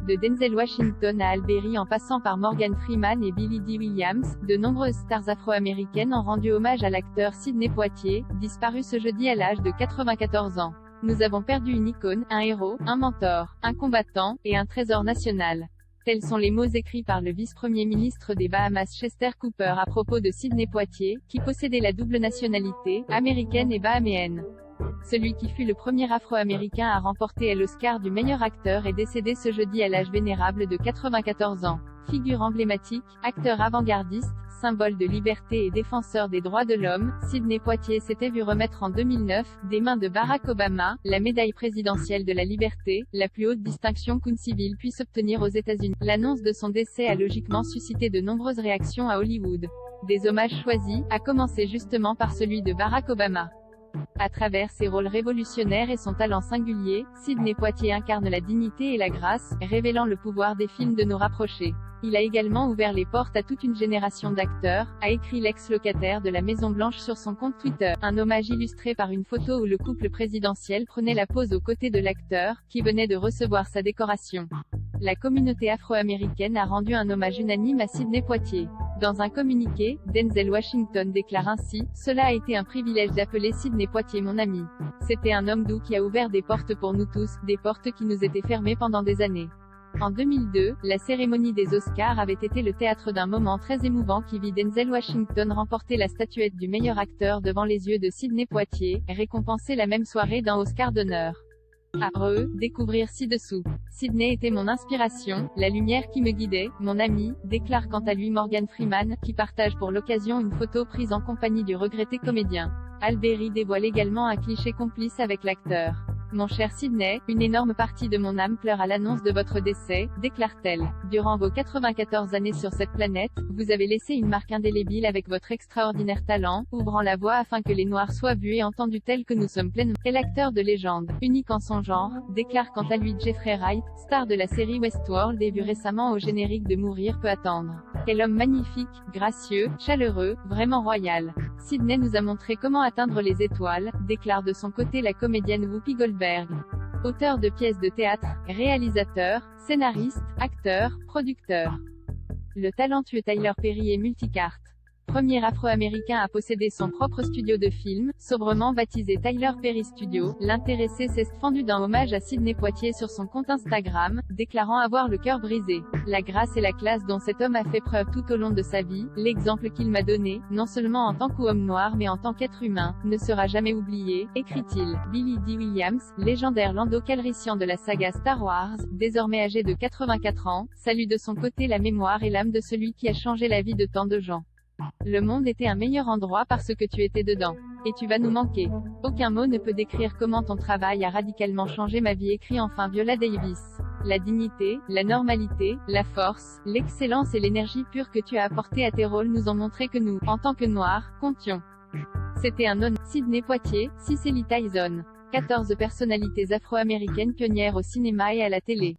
De Denzel Washington à Halle Berry en passant par Morgan Freeman et Billy Dee Williams, de nombreuses stars afro-américaines ont rendu hommage à l'acteur Sidney Poitier, disparu ce jeudi à l'âge de 94 ans. Nous avons perdu une icône, un héros, un mentor, un combattant, et un trésor national. Tels sont les mots écrits par le vice-premier ministre des Bahamas Chester Cooper à propos de Sidney Poitier, qui possédait la double nationalité, américaine et bahaméenne. Celui qui fut le premier afro-américain à remporter l'Oscar du meilleur acteur est décédé ce jeudi à l'âge vénérable de 94 ans. Figure emblématique, acteur avant-gardiste, symbole de liberté et défenseur des droits de l'homme, Sidney Poitier s'était vu remettre en 2009, des mains de Barack Obama, la médaille présidentielle de la liberté, la plus haute distinction qu'une civile puisse obtenir aux États-Unis. L'annonce de son décès a logiquement suscité de nombreuses réactions à Hollywood. Des hommages choisis, à commencer justement par celui de Barack Obama. À travers ses rôles révolutionnaires et son talent singulier, Sidney Poitier incarne la dignité et la grâce, révélant le pouvoir des films de nous rapprocher. Il a également ouvert les portes à toute une génération d'acteurs, a écrit l'ex-locataire de la Maison-Blanche sur son compte Twitter. Un hommage illustré par une photo où le couple présidentiel prenait la pose aux côtés de l'acteur, qui venait de recevoir sa décoration. La communauté afro-américaine a rendu un hommage unanime à Sidney Poitier. Dans un communiqué, Denzel Washington déclare ainsi « Cela a été un privilège d'appeler Sidney Poitier mon ami. C'était un homme doux qui a ouvert des portes pour nous tous, des portes qui nous étaient fermées pendant des années. » En 2002, la cérémonie des Oscars avait été le théâtre d'un moment très émouvant qui vit Denzel Washington remporter la statuette du meilleur acteur devant les yeux de Sidney Poitier, récompensé la même soirée d'un Oscar d'honneur. À découvrir ci-dessous. Sidney était mon inspiration, la lumière qui me guidait, mon ami, déclare quant à lui Morgan Freeman, qui partage pour l'occasion une photo prise en compagnie du regretté comédien. Halle Berry dévoile également un cliché complice avec l'acteur. Mon cher Sidney, une énorme partie de mon âme pleure à l'annonce de votre décès, déclare-t-elle. Durant vos 94 années sur cette planète, vous avez laissé une marque indélébile avec votre extraordinaire talent, ouvrant la voie afin que les Noirs soient vus et entendus tels que nous sommes pleinement. Quel acteur de légende, unique en son genre, déclare quant à lui Jeffrey Wright, star de la série Westworld et vu récemment au générique de Mourir peut attendre. Quel homme magnifique, gracieux, chaleureux, vraiment royal. Sidney nous a montré comment atteindre les étoiles, déclare de son côté la comédienne Whoopi Goldberg. Auteur de pièces de théâtre, réalisateur, scénariste, acteur, producteur. Le talentueux Tyler Perry est multicarte. Premier afro-américain à posséder son propre studio de film, sobrement baptisé Tyler Perry Studio, l'intéressé s'est fendu d'un hommage à Sidney Poitier sur son compte Instagram, déclarant avoir le cœur brisé. La grâce et la classe dont cet homme a fait preuve tout au long de sa vie, l'exemple qu'il m'a donné, non seulement en tant qu'homme noir mais en tant qu'être humain, ne sera jamais oublié, écrit-il. Billy Dee Williams, légendaire Lando Calrissian de la saga Star Wars, désormais âgé de 84 ans, salue de son côté la mémoire et l'âme de celui qui a changé la vie de tant de gens. Le monde était un meilleur endroit parce que tu étais dedans. Et tu vas nous manquer. Aucun mot ne peut décrire comment ton travail a radicalement changé ma vie, écrit enfin Viola Davis. La dignité, la normalité, la force, l'excellence et l'énergie pure que tu as apportées à tes rôles nous ont montré que nous, en tant que Noirs, comptions. C'était un honneur. Sidney Poitier, Cicely Tyson. 14 personnalités afro-américaines pionnières au cinéma et à la télé.